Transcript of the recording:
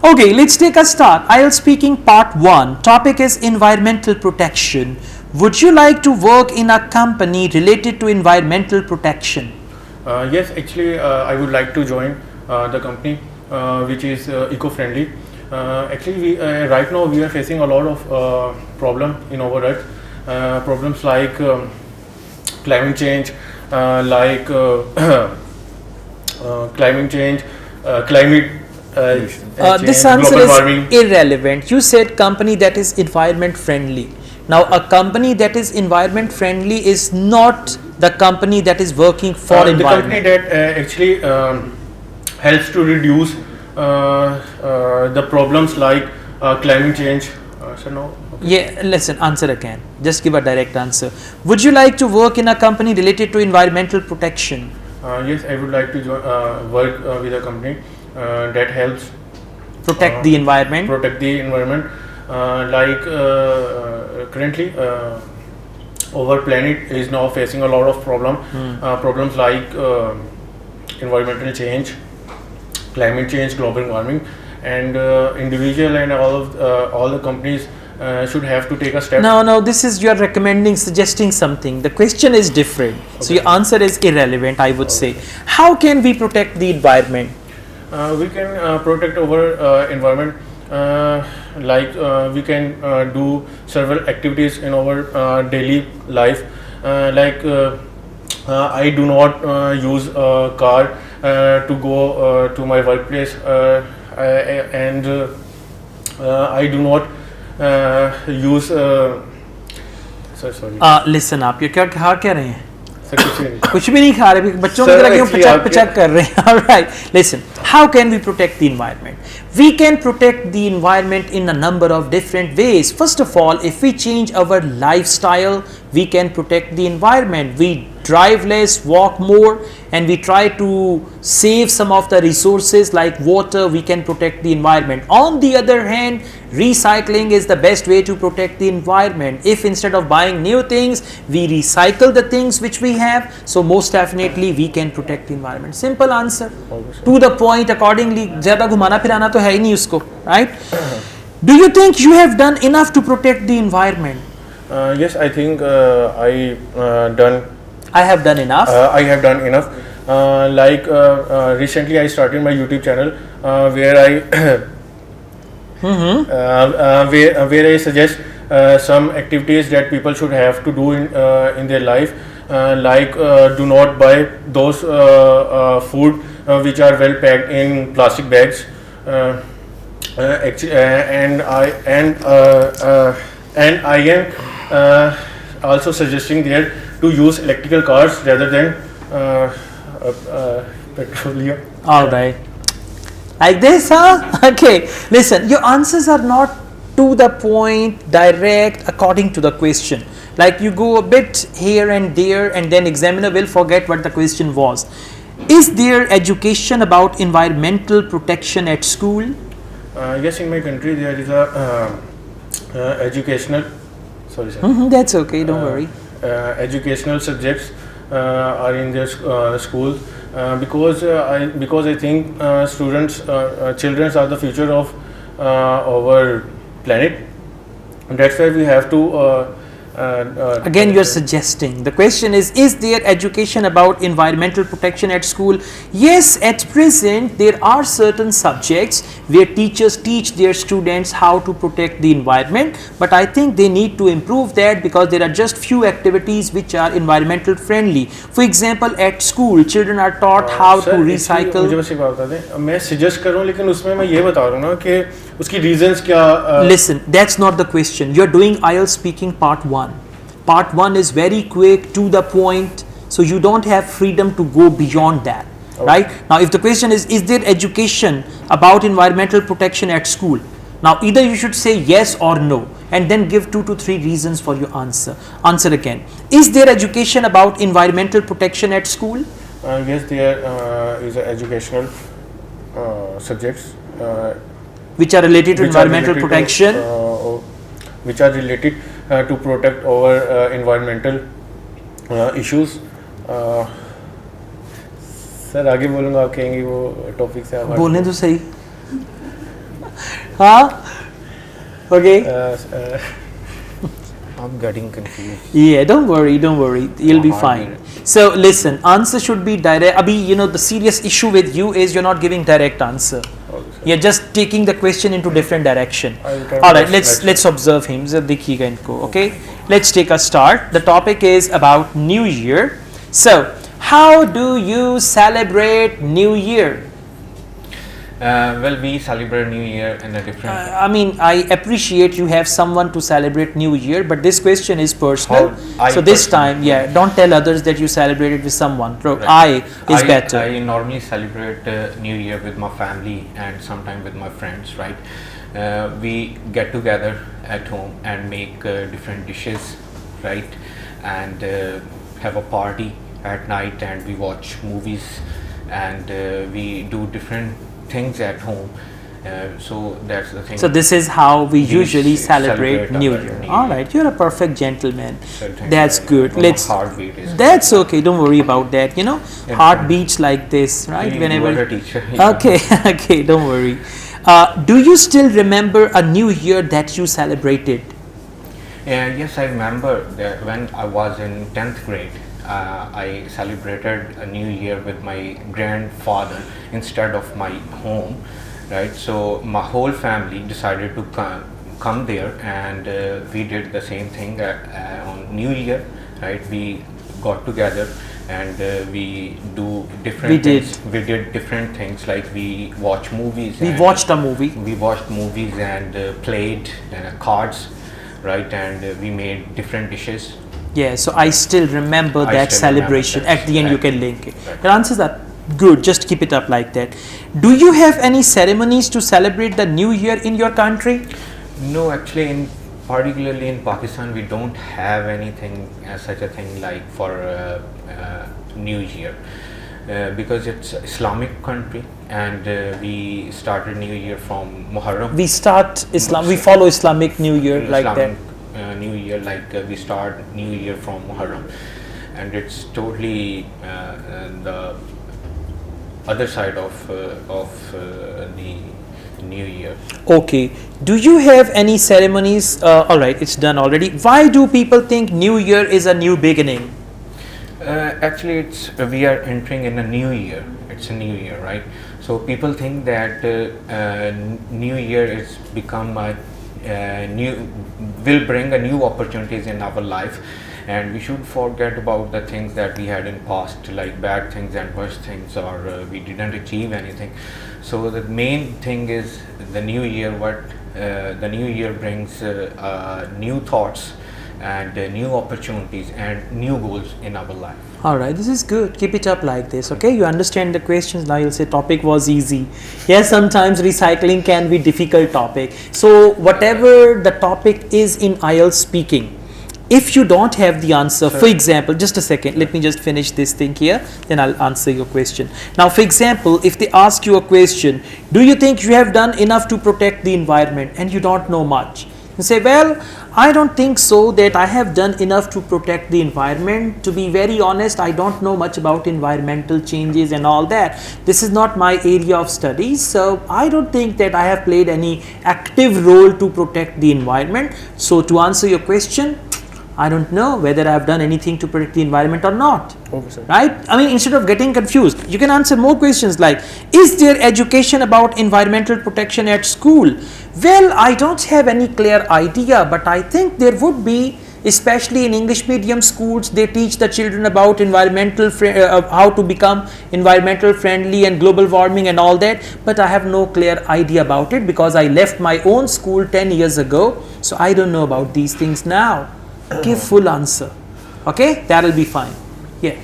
Okay, let's take a start. IELTS speaking part 1. Topic is environmental protection. Would you like to work in a company related to environmental protection? Yes, actually, I would like to join the company which is eco-friendly. Actually, right now we are facing a lot of problem in our earth. Problems like climate change, like climate change, climate This change, answer global is warming. irrelevant. You said company that is environment friendly. Now, a company that is environment friendly is not the company that is working for The company environment. that actually helps to reduce the problems like climate change. So no. Okay. Yeah, listen, answer again. Just give a direct answer. Would you like to work in a company related to environmental protection? Yes, I would like to work with a company that helps Protect the environment? protect the environment. Like currently, our planet is now facing a lot of problems like environmental change, climate change, global warming, and individual and all the companies should have to take a step. No, this is you are recommending, suggesting something. The question is different. So your answer is irrelevant, I would say. How can we protect the environment? We can protect our environment, like we can do several activities in our daily life. Like I do not use a car to go to my workplace, and I do not use. Sorry. Listen up. You क्या खा क्या रहे हैं? Sir, कुछ नहीं. कुछ भी नहीं खा रहे, बच्चों की Sir, तरह क्यों actually पचक आपके- पचक कर रहे हैं? All right, listen. How can we protect the environment? We can protect the environment in a number of different ways. First of all, if we change our lifestyle, we can protect the environment. We drive less, walk more, and we try to save some of the resources like water. We can protect the environment. On the other hand, recycling is the best way to protect the environment. If instead of buying new things, we recycle the things which we have, so most definitely we can protect the environment. Simple answer. To the point. Accordingly, ज़्यादा घुमाना फिराना तो है ही नहीं उसको, right? Do you think you have done enough to protect the environment? Yes, I think I have done enough. I have done enough. Like recently, I started my YouTube channel where I where I suggest some activities that people should have to do in their life. Like do not buy those food which are well packed in plastic bags. And I am also suggesting there to use electrical cars rather than petroleum. All right. Like this, huh? Okay. Listen, your answers are not to the point, direct, according to the question. Like you go a bit here and there, and then examiner will forget what the question was. Is there education about environmental protection at school? Yes, in my country there is a educational. Sorry, sir. That's okay. Don't worry. Educational subjects are in their schools because I think children are the future of our planet. And that's why we have to. Again, you're suggesting. The question is there education about environmental protection at school? Yes, at present, there are certain subjects where teachers teach their students how to protect the environment, but I think they need to improve that because there are just few activities which are environmental friendly. For example, at school, children are taught how to recycle. मुझे बस एक बात बता दें, मैं suggest कर रहा हूँ लेकिन उसमें मैं ये बता रहा हूँ ना कि उसकी reasons क्या. Listen, that's not the question. You're doing IELTS speaking part 1. Part 1 is very quick, to the point, so you don't have freedom to go beyond that. Okay. Right? Now, if the question is there education about environmental protection at school? Now, either you should say yes or no, and then give 2 to 3 reasons for your answer. Answer again. Is there education about environmental protection at school? Yes, there is educational subjects. Which are related to environmental protection? Which are related to protect our environmental issues. Sir आगे बोलूँगा, आप कहेंगे वो topic से बोलने तो सही. Huh? Okay. I'm getting confused. Yeah, don't worry, you'll be fine. Heartbeat. So listen, answer should be direct. Abhi, the serious issue with you is you're not giving direct answer. Okay, sir. You're just taking the question into different direction. I will try All my right, best let's observe him. Zara देखिएगा इनको. Okay, let's take a start. The topic is about New Year. So, how do you celebrate New Year? Well, we celebrate New Year in a different. I mean, I appreciate you have someone to celebrate New Year, but this question is personal. So this time, yeah, don't tell others that you celebrated with someone. Right. I is better. I normally celebrate New Year with my family and sometimes with my friends. Right, we get together at home and make different dishes, right, and have a party at night, and we watch movies, and we do different things at home. So that's the thing. So this is how we usually celebrate New our Year. New All Year. right, you're a perfect gentleman. So thank That's you. good. My Let's. heartbeat is That's okay. Don't worry about that. Heart beats like this, right? You Whenever. were a teacher. Okay, okay. Don't worry. Do you still remember a New Year that you celebrated? Yes, I remember that when I was in 10th grade, I celebrated a New Year with my grandfather instead of my home, right? So my whole family decided to come there, and we did the same thing on New Year, right? We got together and we do different We did. things. We did different things, like we watch movies. We and watched a movie. We watched movies and played cards, right? And we made different dishes. Yeah, so I still remember I that still remember celebration. that. At the end, you Right. can link it. Right. Your answers are good. Just keep it up like that. Do you have any ceremonies to celebrate the New Year in your country? No, actually, particularly in Pakistan, we don't have anything such a thing like for New Year, because it's Islamic country, and we started New Year from Muharram. We start Islam. We follow Islamic New Year like that. Islamic New Year, like we start New Year from Muharram, and it's totally the other side of the New Year. Okay. Do you have any ceremonies? All right, it's done already. Why do people think New Year is a new beginning? Actually, we are entering in a new year. It's a new year, right? So people think that New Year is become a will bring a new opportunities in our life, and we should forget about the things that we had in past, like bad things and worse things, or we didn't achieve anything. So the main thing is the new year. What the new year brings new thoughts and new opportunities and new goals in our life. All right, this is good. Keep it up like this, okay? You understand the questions. Now you'll say topic was easy. Yes, sometimes recycling can be difficult topic. So whatever the topic is in IELTS speaking, if you don't have the answer, for example, just a second, let me just finish this thing here, then I'll answer your question. Now, for example, if they ask you a question, do you think you have done enough to protect the environment, and you don't know much? You say, well, I don't think so that I have done enough to protect the environment. To be very honest, I don't know much about environmental changes and all that. This is not my area of studies, so I don't think that I have played any active role to protect the environment. So to answer your question, I don't know whether I have done anything to protect the environment or not. Okay, sir. Right? I mean, instead of getting confused, you can answer more questions like, is there education about environmental protection at school? Well, I don't have any clear idea, but I think there would be, especially in English medium schools. They teach the children about how to become environmental friendly and global warming and all that, but I have no clear idea about it because I left my own school 10 years ago, so I don't know about these things now. Give full answer. Okay, that'll be fine. Yeah.